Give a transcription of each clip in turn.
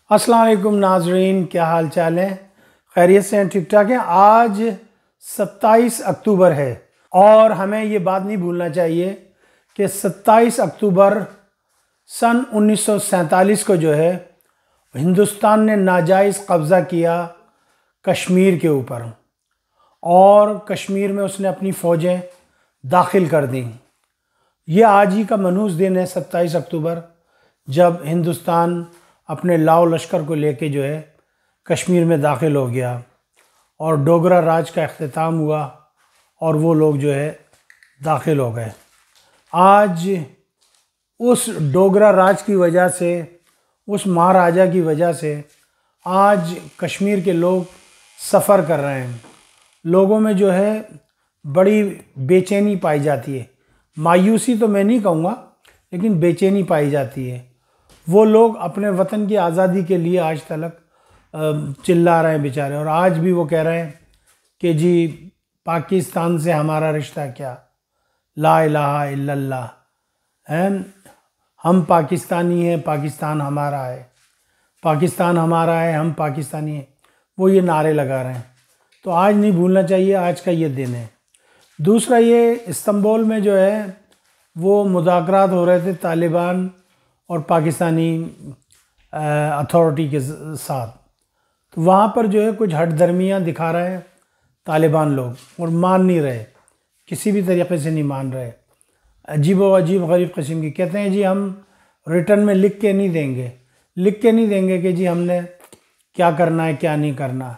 अस्सलाम वालेकुम नाजरीन, क्या हाल चाल है? खैरियत से हैं? ठीक ठाक हैं। आज 27 अक्टूबर है और हमें ये बात नहीं भूलना चाहिए कि 27 अक्टूबर सन 1947 को जो है हिंदुस्तान ने नाजायज़ कब्ज़ा किया कश्मीर के ऊपर और कश्मीर में उसने अपनी फ़ौजें दाखिल कर दी। ये आज ही का मनहूस दिन है 27 अक्टूबर, जब हिंदुस्तान अपने लाओ लश्कर को लेके जो है कश्मीर में दाखिल हो गया और डोगरा राज का अख्तिताम हुआ और वो लोग जो है दाखिल हो गए। आज उस डोगरा राज की वजह से, उस महाराजा की वजह से आज कश्मीर के लोग सफ़र कर रहे हैं। लोगों में जो है बड़ी बेचैनी पाई जाती है, मायूसी तो मैं नहीं कहूँगा लेकिन बेचैनी पाई जाती है। वो लोग अपने वतन की आज़ादी के लिए आज तक चिल्ला रहे हैं बेचारे, और आज भी वो कह रहे हैं कि जी पाकिस्तान से हमारा रिश्ता क्या, ला इलाहा इल्लल्लाह है, हम पाकिस्तानी हैं, पाकिस्तान हमारा है, पाकिस्तान हमारा है, हम पाकिस्तानी हैं। वो ये नारे लगा रहे हैं। तो आज नहीं भूलना चाहिए, आज का ये दिन है। दूसरा, ये इस्तांबुल में जो है वो मुज़ाकरात हो रहे थे तालिबान और पाकिस्तानी अथॉरिटी के साथ। तो वहाँ पर जो है कुछ हठधर्मियाँ दिखा रहे हैं तालिबान लोग और मान नहीं रहे, किसी भी तरीके से नहीं मान रहे। अजीब व अजीब गरीब किस्म की कहते हैं जी हम रिटर्न में लिख के नहीं देंगे, लिख के नहीं देंगे कि जी हमने क्या करना है क्या नहीं करना।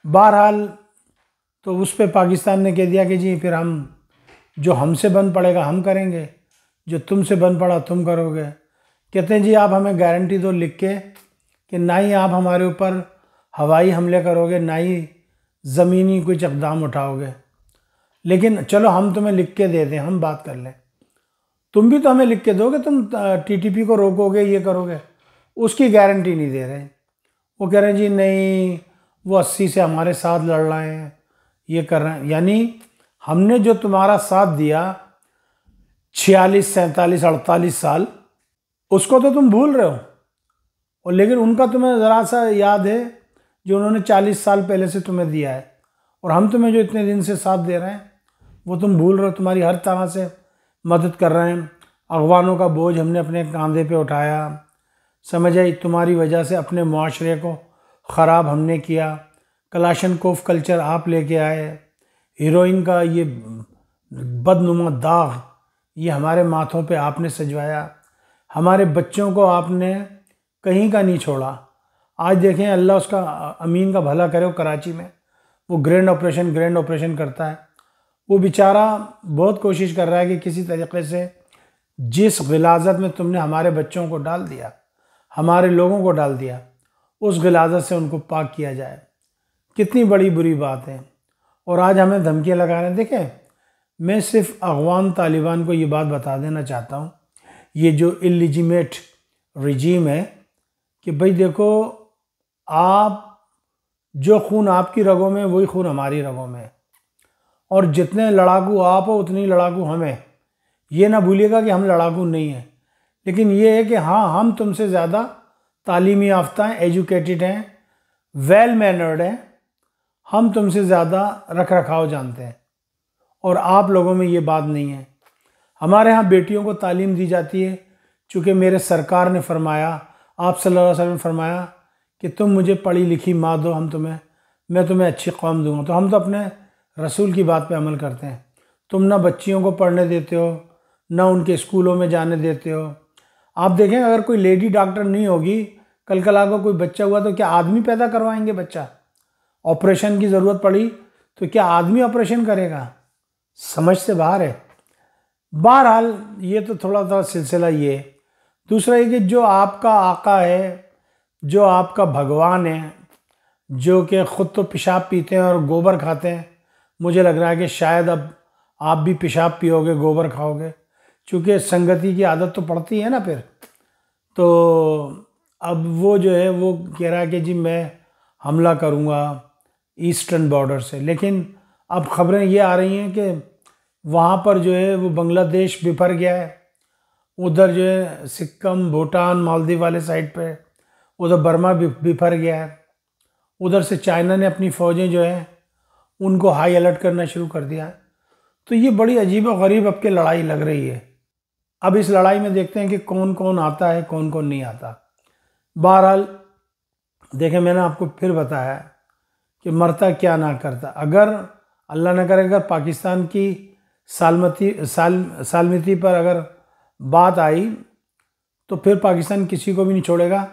बहरहाल तो उस पर पाकिस्तान ने कह दिया कि जी फिर हम जो हमसे बन पड़ेगा हम करेंगे, जो तुमसे बन पड़ा तुम करोगे। कहते हैं जी आप हमें गारंटी दो लिख के कि ना ही आप हमारे ऊपर हवाई हमले करोगे, ना ही ज़मीनी कुछ इक़दाम उठाओगे, लेकिन चलो हम तुम्हें लिख के दे दें, हम बात कर लें। तुम भी तो हमें लिख के दोगे, तुम टीटीपी को रोकोगे, ये करोगे, उसकी गारंटी नहीं दे रहे। वो कह रहे हैं जी नहीं, वो 80 से हमारे साथ लड़ रहे हैं, ये कर रहे हैं। यानी हमने जो तुम्हारा साथ दिया 46, 47, 48 साल, उसको तो तुम भूल रहे हो, और लेकिन उनका तुम्हें ज़रा सा याद है जो उन्होंने 40 साल पहले से तुम्हें दिया है, और हम तुम्हें जो इतने दिन से साथ दे रहे हैं वो तुम भूल रहे हो। तुम्हारी हर तरह से मदद कर रहे हैं, अगवानों का बोझ हमने अपने कंधे पे उठाया, समझ आई, तुम्हारी वजह से अपने मुआशरे को ख़राब हमने किया। कलाशनकोफ कल्चर आप लेके आए, हीरोइन का ये बदनुमा दाग ये हमारे माथों पे आपने सजवाया, हमारे बच्चों को आपने कहीं का नहीं छोड़ा। आज देखें, अल्लाह उसका अमीन का भला करे, वो कराची में वो ग्रैंड ऑपरेशन करता है। वो बेचारा बहुत कोशिश कर रहा है कि किसी तरीके से जिस गिलाज़त में तुमने हमारे बच्चों को डाल दिया, हमारे लोगों को डाल दिया, उस गिलाज़त से उनको पाक किया जाए। कितनी बड़ी बुरी बात है। और आज हमें धमकियाँ लगा रहे हैं। देखें, मैं सिर्फ अगवान तालिबान को ये बात बता देना चाहता हूँ, ये जो इलिजिमेट रिजीम है, कि भाई देखो, आप जो खून आपकी रगों में वही खून हमारी रगों में है, और जितने लड़ाकू आप हो उतनी लड़ाकू हमें। ये ना भूलिएगा कि हम लड़ाकू नहीं हैं, लेकिन ये है कि हाँ, हम तुमसे ज़्यादा तालीमी याफ्ता हैं, एजुकेटेड हैं, वेल मैनर्ड हैं, हम तुमसे ज़्यादा रख रखाव जानते हैं, और आप लोगों में ये बात नहीं है। हमारे यहाँ बेटियों को तालीम दी जाती है, चूँकि मेरे सरकार ने फरमाया, आप सल्लल्लाहु अलैहि वसल्लम ने फरमाया कि तुम मुझे पढ़ी लिखी माँ दो, मैं तुम्हें अच्छी कौम दूँगा। तो हम तो अपने रसूल की बात पे अमल करते हैं। तुम ना बच्चियों को पढ़ने देते हो, ना उनके स्कूलों में जाने देते हो। आप देखें, अगर कोई लेडी डॉक्टर नहीं होगी, कल को कोई बच्चा हुआ तो क्या आदमी पैदा करवाएंगे बच्चा? ऑपरेशन की ज़रूरत पड़ी तो क्या आदमी ऑपरेशन करेगा? समझ से बाहर है। बहरहाल ये तो थोड़ा सिलसिला ये है। दूसरा ये कि जो आपका आका है, जो आपका भगवान है, जो कि ख़ुद तो पेशाब पीते हैं और गोबर खाते हैं, मुझे लग रहा है कि शायद अब आप भी पेशाब पियोगे, गोबर खाओगे, चूँकि संगति की आदत तो पड़ती है ना फिर। तो अब वो जो है वो कह रहा है कि जी मैं हमला करूँगा ईस्टर्न बॉर्डर से। लेकिन अब ख़बरें ये आ रही हैं कि वहाँ पर जो है वो बांग्लादेश बिफर गया है, उधर जो है सिक्किम, भूटान, मालदीव वाले साइड पे उधर बर्मा भी बिफर गया है। उधर से चाइना ने अपनी फ़ौजें जो है उनको हाई अलर्ट करना शुरू कर दिया है। तो ये बड़ी अजीब और गरीब अब के लड़ाई लग रही है। अब इस लड़ाई में देखते हैं कि कौन कौन आता है, कौन कौन नहीं आता। बहरहाल देखें, मैंने आपको फिर बताया कि मरता क्या ना करता। अगर अल्लाह न करे अगर पाकिस्तान की सालमती पर अगर बात आई तो फिर पाकिस्तान किसी को भी नहीं छोड़ेगा,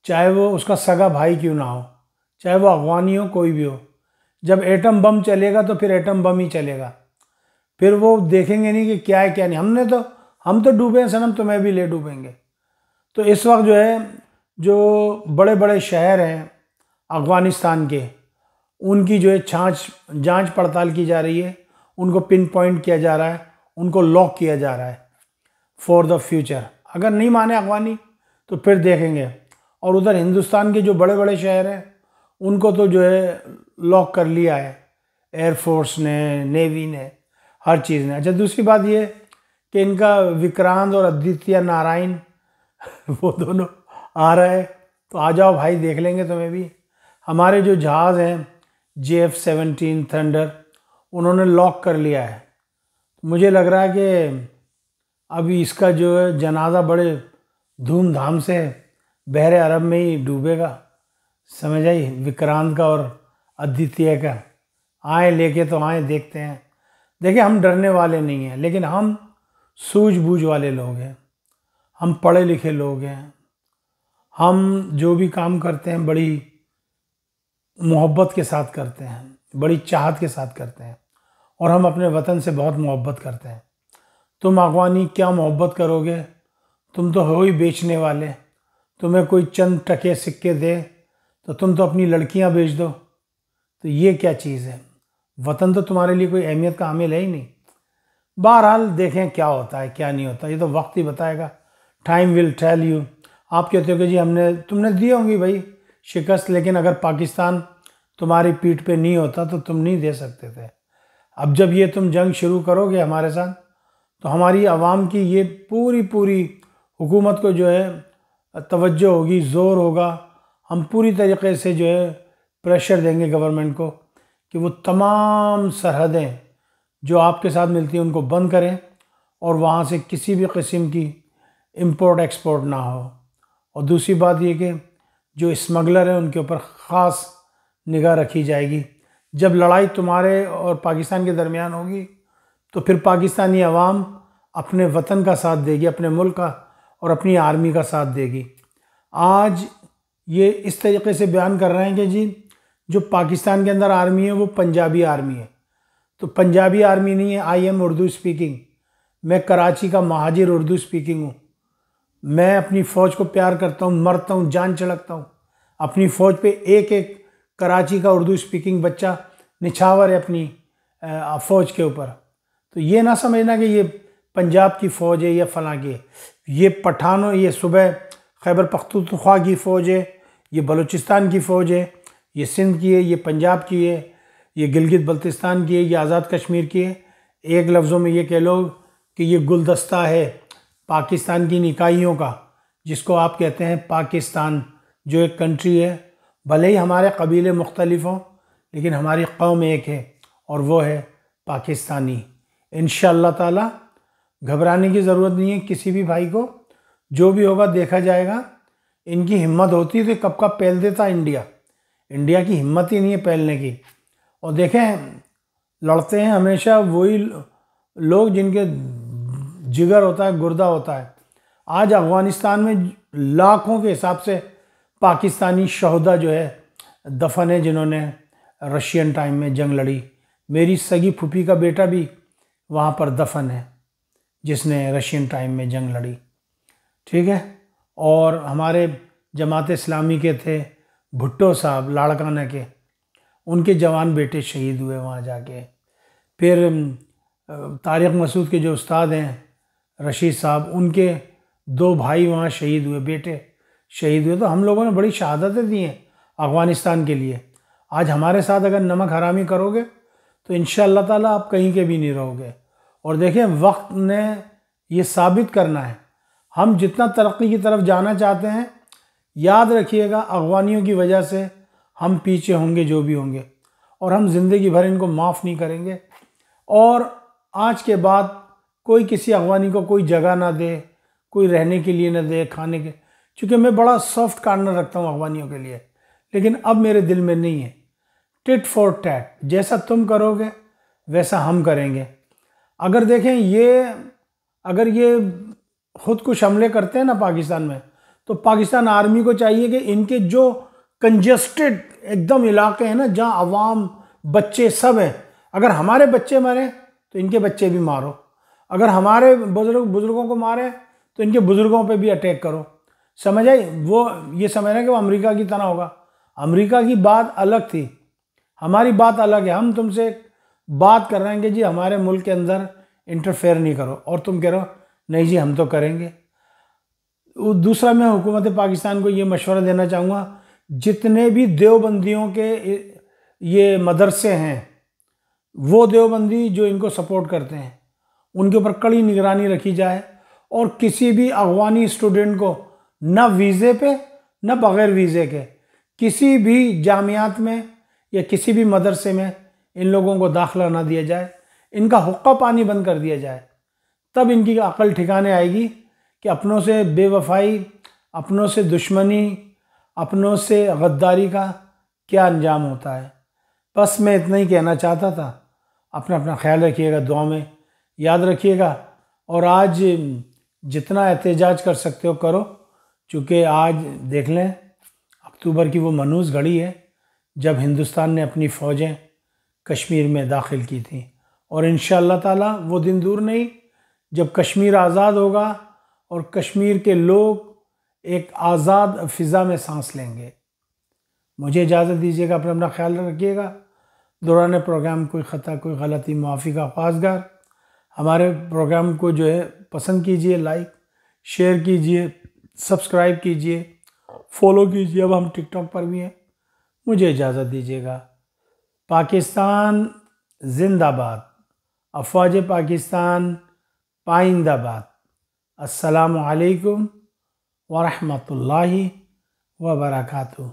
चाहे वो उसका सगा भाई क्यों ना हो, चाहे वो अफगानी हो, कोई भी हो। जब एटम बम चलेगा तो फिर एटम बम ही चलेगा। फिर वो देखेंगे नहीं कि क्या है क्या नहीं। हम तो डूबे हैं सनम, तुम्हें भी ले डूबेंगे। तो इस वक्त जो है, जो बड़े बड़े शहर हैं अफ़गानिस्तान के, उनकी जो है जांच पड़ताल की जा रही है, उनको पिन पॉइंट किया जा रहा है, उनको लॉक किया जा रहा है फॉर द फ्यूचर। अगर नहीं माने अफगानी तो फिर देखेंगे। और उधर हिंदुस्तान के जो बड़े बड़े शहर हैं उनको तो जो है लॉक कर लिया है एयरफोर्स ने, नेवी ने, हर चीज़ ने। अच्छा, दूसरी बात ये कि इनका विक्रांत और आदित्य नारायण वो दोनों आ रहा है, तो आ जाओ भाई, देख लेंगे तुम्हें भी। हमारे जो जहाज़ हैं JF-17 थंडर, उन्होंने लॉक कर लिया है। मुझे लग रहा है कि अभी इसका जो है जनाजा बड़े धूमधाम से बहरे अरब में ही डूबेगा, समझ आई, विक्रांत का और आदित्य का। आए लेके तो आए, देखते हैं। देखिए, हम डरने वाले नहीं हैं, लेकिन हम सूझबूझ वाले लोग हैं, हम पढ़े लिखे लोग हैं। हम जो भी काम करते हैं बड़ी मोहब्बत के साथ करते हैं, बड़ी चाहत के साथ करते हैं, और हम अपने वतन से बहुत मोहब्बत करते हैं। तुम अफगानी क्या मोहब्बत करोगे, तुम तो हो ही बेचने वाले। तुम्हें कोई चंद टके सिक्के दे तो तुम तो अपनी लड़कियां बेच दो। तो ये क्या चीज़ है? वतन तो तुम्हारे लिए कोई अहमियत का हामिल है ही नहीं। बहरहाल देखें क्या होता है क्या नहीं होता, ये तो वक्त ही बताएगा। Time will tell you. आप कहते हो कि जी तुमने दी होंगी भाई शिकस्त, लेकिन अगर पाकिस्तान तुम्हारी पीठ पे नहीं होता तो तुम नहीं दे सकते थे। अब जब ये तुम जंग शुरू करोगे हमारे साथ, तो हमारी आवाम की ये पूरी हुकूमत को जो है तवज्जो होगी, ज़ोर होगा। हम पूरी तरीके से जो है प्रेशर देंगे गवर्नमेंट को कि वो तमाम सरहदें जो आपके साथ मिलती हैं उनको बंद करें, और वहाँ से किसी भी किस्म की इंपोर्ट एक्सपोर्ट ना हो। और दूसरी बात ये कि जो स्मगलर हैं उनके ऊपर ख़ास निगाह रखी जाएगी। जब लड़ाई तुम्हारे और पाकिस्तान के दरमियान होगी तो फिर पाकिस्तानी अवाम अपने वतन का साथ देगी, अपने मुल्क का और अपनी आर्मी का साथ देगी। आज ये इस तरीके से बयान कर रहे हैं कि जी जो पाकिस्तान के अंदर आर्मी है वो पंजाबी आर्मी है। तो पंजाबी आर्मी नहीं है। I am Urdu speaking. मैं कराची का महाजिर उर्दू स्पीकिंग हूँ। मैं अपनी फ़ौज को प्यार करता हूँ, मरता हूँ, जान छिड़कता हूँ। अपनी फ़ौज पे एक एक कराची का उर्दू स्पीकिंग बच्चा निछावर है अपनी फ़ौज के ऊपर। तो ये ना समझना कि ये पंजाब की फ़ौज है या फलां की है। ये पठानों, ये सुबह खैबर पख्तूनख्वा की फ़ौज है, ये बलूचिस्तान की फ़ौज है, ये सिंध की है, ये पंजाब की है, ये गिलगित बल्तिस्तान की है, ये आज़ाद कश्मीर की है। एक लफ्ज़ों में ये कह लो कि ये गुलदस्ता है पाकिस्तान की इकाइयों का, जिसको आप कहते हैं पाकिस्तान, जो एक कंट्री है। भले ही हमारे कबीले मुख्तलिफ हों, लेकिन हमारी कौम एक है और वो है पाकिस्तानी। इंशाअल्लाह ताला घबराने की ज़रूरत नहीं है किसी भी भाई को। जो भी होगा देखा जाएगा। इनकी हिम्मत होती तो कब का पहल देता इंडिया। इंडिया की हिम्मत ही नहीं है पहलने की। और देखें, लड़ते हैं हमेशा वही लोग जिनके जिगर होता है, गुर्दा होता है। आज अफ़गानिस्तान में लाखों के हिसाब से पाकिस्तानी शहदा जो है दफन है, जिन्होंने रशियन टाइम में जंग लड़ी। मेरी सगी फूफी का बेटा भी वहाँ पर दफन है, जिसने रशियन टाइम में जंग लड़ी। ठीक है। और हमारे जमात इस्लामी के थे भुट्टो साहब लाड़काना के, उनके जवान बेटे शहीद हुए वहाँ जाके। फिर तारिक मसूद के जो उस्ताद हैं रशीद साहब, उनके 2 भाई वहाँ शहीद हुए, बेटे शहीद हुए। तो हम लोगों ने बड़ी शहादतें दी हैं अफ़गानिस्तान के लिए। आज हमारे साथ अगर नमक हरामी करोगे तो इंशाअल्लाह ताला आप कहीं के भी नहीं रहोगे। और देखिए, वक्त ने ये साबित करना है। हम जितना तरक्की की तरफ जाना चाहते हैं, याद रखिएगा, अगवानियों की वजह से हम पीछे होंगे जो भी होंगे, और हम ज़िंदगी भर इनको माफ़ नहीं करेंगे। और आज के बाद कोई किसी अगवानी को कोई जगह ना दे, कोई रहने के लिए ना दे, खाने के, क्योंकि मैं बड़ा सॉफ्ट कार्नर रखता हूँ अगवानियों के लिए, लेकिन अब मेरे दिल में नहीं है। टिट फॉर टैट, जैसा तुम करोगे वैसा हम करेंगे। अगर देखें अगर ये खुद कुछ हमले करते हैं ना पाकिस्तान में, तो पाकिस्तान आर्मी को चाहिए कि इनके जो कंजेस्टेड एकदम इलाके हैं ना, जहाँ अवाम बच्चे सब हैं, अगर हमारे बच्चे मरे तो इनके बच्चे भी मारो, अगर हमारे बुजुर्गों को मारे तो इनके बुजुर्गों पे भी अटैक करो। समझ आई? वो ये समझ रहे हैं कि वो अमेरिका की तरह होगा। अमेरिका की बात अलग थी, हमारी बात अलग है। हम तुमसे बात कर रहे हैं कि जी हमारे मुल्क के अंदर इंटरफेयर नहीं करो, और तुम कह रहे हो नहीं जी हम तो करेंगे। दूसरा, मैं हुकूमत पाकिस्तान को ये मशवरा देना चाहूँगा, जितने भी देवबंदियों के ये मदरसे हैं, वो देवबंदी जो इनको सपोर्ट करते हैं, उनके ऊपर कड़ी निगरानी रखी जाए, और किसी भी अफगानी स्टूडेंट को न वीज़े पे न बग़ैर वीज़े के किसी भी जामियात में या किसी भी मदरसे में इन लोगों को दाखिला ना दिया जाए, इनका हुक्का पानी बंद कर दिया जाए। तब इनकी अकल ठिकाने आएगी कि अपनों से बेवफाई, अपनों से दुश्मनी, अपनों से गद्दारी का क्या अंजाम होता है। बस मैं इतना ही कहना चाहता था। अपना ख्याल रखिएगा, दुआ में याद रखिएगा, और आज जितना एहतजाज कर सकते हो करो, चूँकि आज देख लें अक्टूबर की वो मनहूस घड़ी है जब हिंदुस्तान ने अपनी फ़ौजें कश्मीर में दाखिल की थी, और इंशाअल्लाह ताला वो दिन दूर नहीं जब कश्मीर आज़ाद होगा और कश्मीर के लोग एक आज़ाद फ़िज़ा में सांस लेंगे। मुझे इजाज़त दीजिएगा, अपना ख्याल रखिएगा। दौरान प्रोग्राम कोई ख़ता कोई गलती माफ़ी का ख्वासगार। हमारे प्रोग्राम को जो है पसंद कीजिए, लाइक शेयर कीजिए, सब्सक्राइब कीजिए, फॉलो कीजिए। अब हम टिकटॉक पर भी हैं। मुझे इजाज़त दीजिएगा। पाकिस्तान जिंदाबाद, अफ़वाज पाकिस्तान पाइंदाबाद। अस्सलामु अलैकुम व रहमतुल्लाहि व बरकातुहू।